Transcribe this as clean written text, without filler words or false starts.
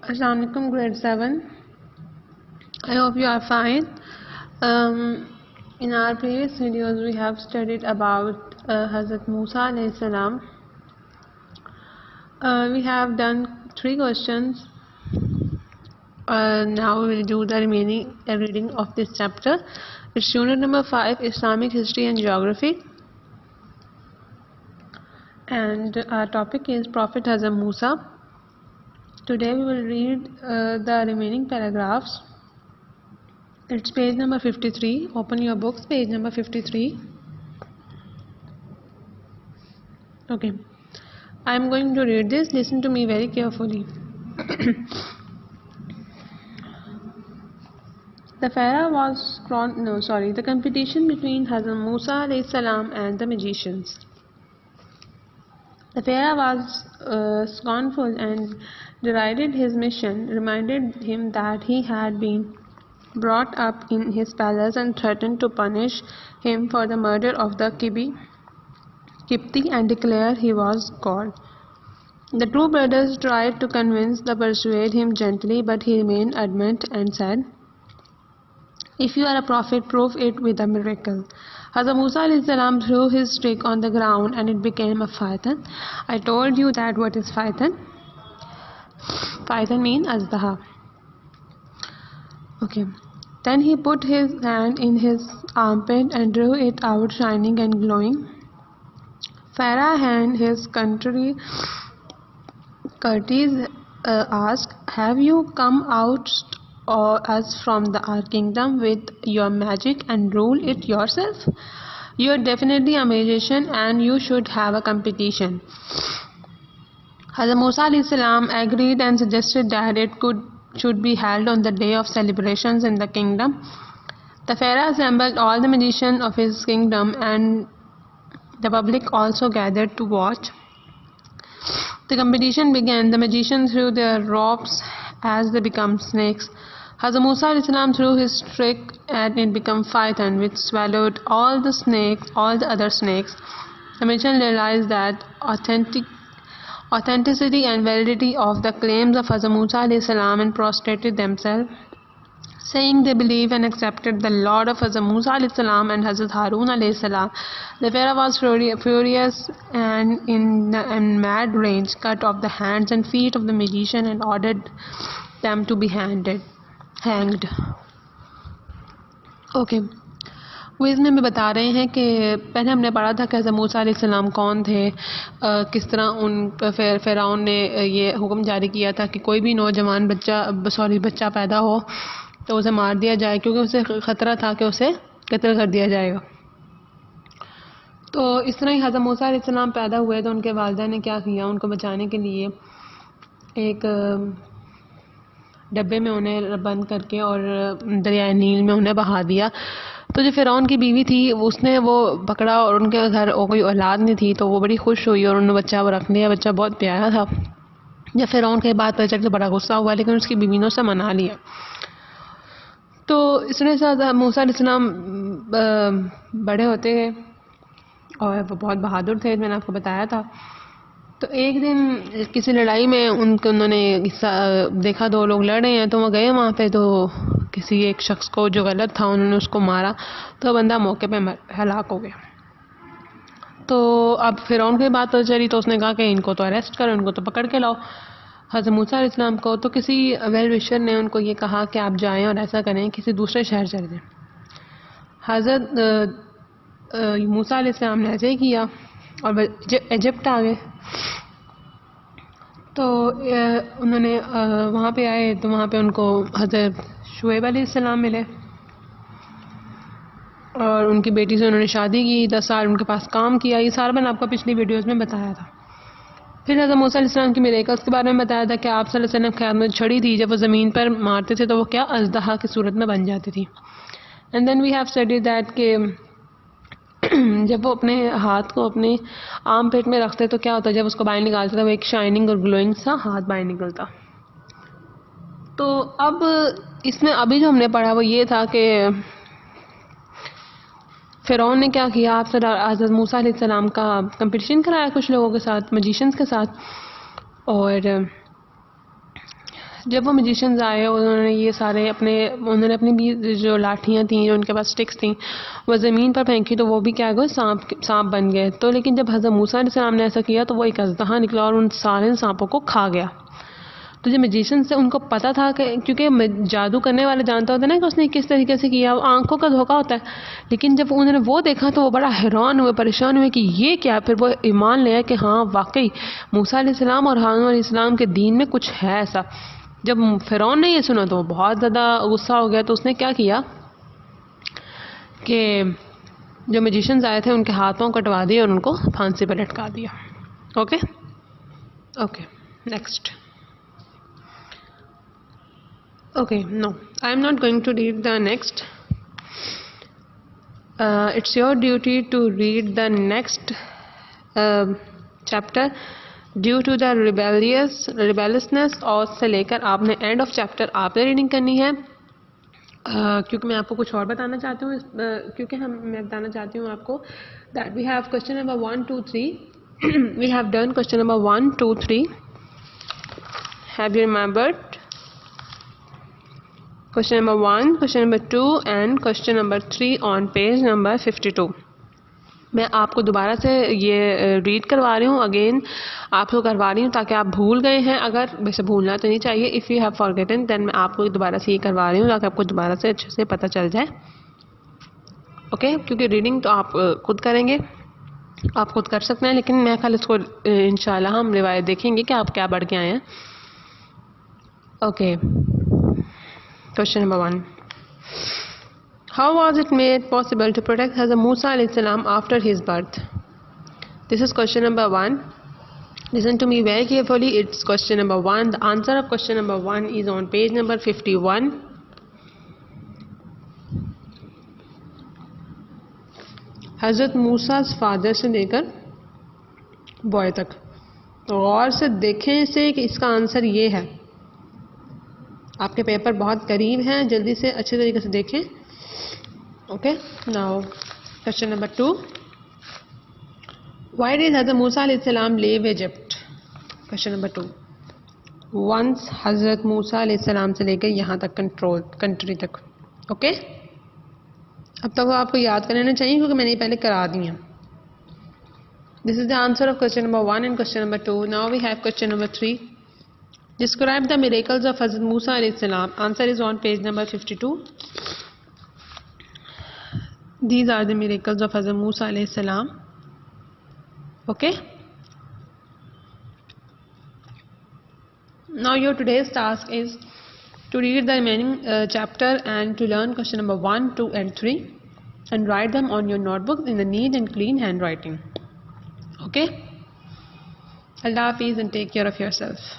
Assalamualaikum grade 7. I hope you are fine. In our previous videos we have studied about Hazrat Musa alayhi salam. We have done 3 questions. Now we will do the remaining reading of this chapter. It's unit number 5, Islamic History and Geography. And our topic is Prophet Hazrat Musa. Today we will read the remaining paragraphs. It's page number 53. Open your books, page number 53. Okay. I am going to read this. Listen to me very carefully. The competition between Hazrat Musa alayhi salam and the magicians. The Pharaoh was scornful and derided his mission, reminded him that he had been brought up in his palace and threatened to punish him for the murder of the Kipti and declare he was God. The two brothers tried to persuade him gently, but he remained adamant and said, "If you are a prophet, prove it with a miracle." Hazrat Musa alayhi salam threw his stick on the ground and it became a python. I told you that what is python? Python means azdaha. Okay. Then he put his hand in his armpit and drew it out shining and glowing. Pharaoh and his courtiers asked, "Have you come out us from our kingdom with your magic and rule it yourself? You are definitely a magician and you should have a competition." Hazrat Musa alayhi salam agreed and suggested that it should be held on the day of celebrations in the kingdom. The Pharaoh assembled all the magicians of his kingdom and the public also gathered to watch. The competition began. The magicians threw their ropes as they became snakes. Hazrat Musa alayhi salam threw his stick and it became python, which swallowed all the other snakes. The magician realized that authenticity and validity of the claims of Hazrat Musa alayhi salam and prostrated themselves, saying they believe and accepted the Lord of Hazrat Musa alayhi salam and Hazrat Harun alayhi salam. The Pharaoh was furious and in mad rage cut off the hands and feet of the magician and ordered them to be hanged. Okay. वो इसमें हमें बता रहे हैं कि पहले हमने पढ़ा था कि हज़रत मूसा अलैहिस्सलाम कौन थे, किस तरह फ़िरौन ने ये हुक्म जारी किया था कि कोई भी नौजवान बच्चा पैदा हो तो उसे मार दिया जाए, क्योंकि उसे ख़तरा था कि उसे कत्ल कर दिया जाएगा। तो इस तरह ही हज़रत मूसा अलैहिस्सलाम पैदा हुए तो उनके वालिदैन ने क्या किया, उनको बचाने के लिए एक डब्बे में उन्हें बंद करके और दरियाए नील में उन्हें बहा दिया। तो जो फ़िरौन की बीवी थी उसने वो पकड़ा और उनके घर कोई औलाद नहीं थी, तो वो बड़ी खुश हुई और उन्होंने बच्चा वो रख लिया। बच्चा बहुत प्यारा था। जब फ़िरौन के बात पता चली तो बड़ा गुस्सा हुआ, लेकिन उसकी बीवी ने उसे मना लिया। तो इसने साथ मूसा अलैहिस्सलाम बड़े होते गए और वो बहुत बहादुर थे, मैंने आपको बताया था। तो एक दिन किसी लड़ाई में उन्होंने देखा दो लोग लड़ रहे हैं, तो वो गए वहाँ पे, तो किसी एक शख्स को जो गलत था उन्होंने उसको मारा, तो बंदा मौके पे हलाक हो गया। तो अब फ़िरौन की बात पता चली तो उसने कहा कि इनको तो अरेस्ट करो, इनको तो पकड़ के लाओ हज़रत मूसा अलैहिस्सलाम को। तो किसी वेल विशर ने उनको ये कहा कि आप जाएं और ऐसा करें, किसी दूसरे शहर चले जाएं। हज़रत मूसा अलैहिस्सलाम ने ऐसे ही किया और इजिप्ट आ गए। तो उन्होंने वहाँ पे आए तो वहाँ पे उनको हज़रत शुएब अलैहिस्सलाम मिले और उनकी बेटी से उन्होंने शादी की, 10 साल उनके पास काम किया। ये सारा मैंने आपको पिछली वीडियोस में बताया था। फिर हज़रत मूसा अलैहिस्सलाम की मिरेकल्स के बारे में बताया था कि आप सल्लल्लाहु अलैहि वसल्लम के हाथ में छड़ी थी, जब वो ज़मीन पर मारते थे तो वो क्या अज़दहा की सूरत में बन जाती थी। And then we have studied that कि जब वो अपने हाथ को अपने आर्म पेट में रखते तो क्या होता, जब उसको बाहर निकालते था वो एक शाइनिंग और ग्लोइंग सा हाथ बाहर निकलता। तो अब इसमें अभी जो हमने पढ़ा वो ये था कि फ़िरौन ने क्या किया, आपसे हज़रत मूसा अलैहिस्सलाम का कंपटीशन कराया कुछ लोगों के साथ, मैजिशियंस के साथ, और जब वो मैजिशियंस आए उन्होंने ये सारे उन्होंने अपनी भी जो लाठियाँ थी, जो उनके पास स्टिक्स थी, वो ज़मीन पर फेंकी तो वो भी क्या गए, सांप बन गए। तो लेकिन जब हज़रत मूसा अलैहिस्सलाम ने ऐसा किया तो वो एक अजदहा निकला और उन सारे सांपों को खा गया। तो जो मैजिशियंस थे उनको पता था कि क्योंकि जादू करने वाले जानता होता है ना कि उसने किस तरीके से किया, आंखों का धोखा होता है। लेकिन जब उन्होंने वो देखा तो वो बड़ा हैरान हुए, परेशान हुए कि ये क्या। फिर वो ईमान ले आए कि हाँ वाकई मूसा अलैहिस्सलाम और हारून अलैहिस्सलाम के दीन में कुछ है ऐसा। जब फ़िरौन ने ये सुना तो बहुत ज़्यादा गुस्सा हो गया। तो उसने क्या किया कि जो मैजिशियंस आए थे उनके हाथों कटवा दिए और उनको फांसी पर लटका दिया। Okay okay next. Okay, no, I am not going to read the next. It's your duty to read the next chapter. Due to the rebelliousness और से लेकर आपने end of chapter आपने रीडिंग करनी है। क्योंकि मैं आपको कुछ और बताना चाहती हूँ, क्योंकि मैं बताना चाहती हूँ आपको that we have question number 1, 2, 3. We have done question number 1, 2, 3. Have you remembered? Question number 1, question number 2 and question number 3 on page number 52. मैं आपको दोबारा से ये रीड करवा रही हूँ, अगेन आपको करवा रही हूँ ताकि आप भूल गए हैं। अगर वैसे भूलना तो नहीं चाहिए, if you have forgotten then मैं आपको दोबारा से ये करवा रही हूँ ताकि आपको दोबारा से अच्छे से पता चल जाए। ओके, क्योंकि रीडिंग तो आप खुद करेंगे, आप खुद कर सकते हैं, लेकिन मैं कल इसको इंशाल्लाह हम रिवायत देखेंगे कि आप क्या बढ़ के आए हैं। Okay, question number 1. How was it made possible to protect Hazrat Musa alayhi salam after his birth? This is question number 1. Listen to me very carefully. It's question number 1. The answer of question number 1 is on page number 51. हज़रत मूसा's father से लेकर boy तक गौर से देखें से कि इसका answer ये है। आपके पेपर बहुत करीब हैं, जल्दी से अच्छे तरीके से देखें। Okay, now question number 2. Why did Hazrat Musa अलैहिस्सलाम leave Egypt? Question number 2. Once Hazrat Musa अलैहिस्सलाम से लेकर यहाँ तक कंट्री तक। ओके, अब तक आपको याद कर लेना चाहिए क्योंकि मैंने पहले करा दी हैं। This is the answer of question number 1 and question number 2. Now we have question number 3. Describe the miracles of Hazrat Musa alayhi salam. Answer is on page number 52. These are the miracles of Hazrat Musa alayhi salam. Okay. Now your today's task is to read the remaining chapter and to learn question number 1, 2 and 3 and write them on your notebook in the neat and clean handwriting. Okay. Allah Hafiz and take care of yourself.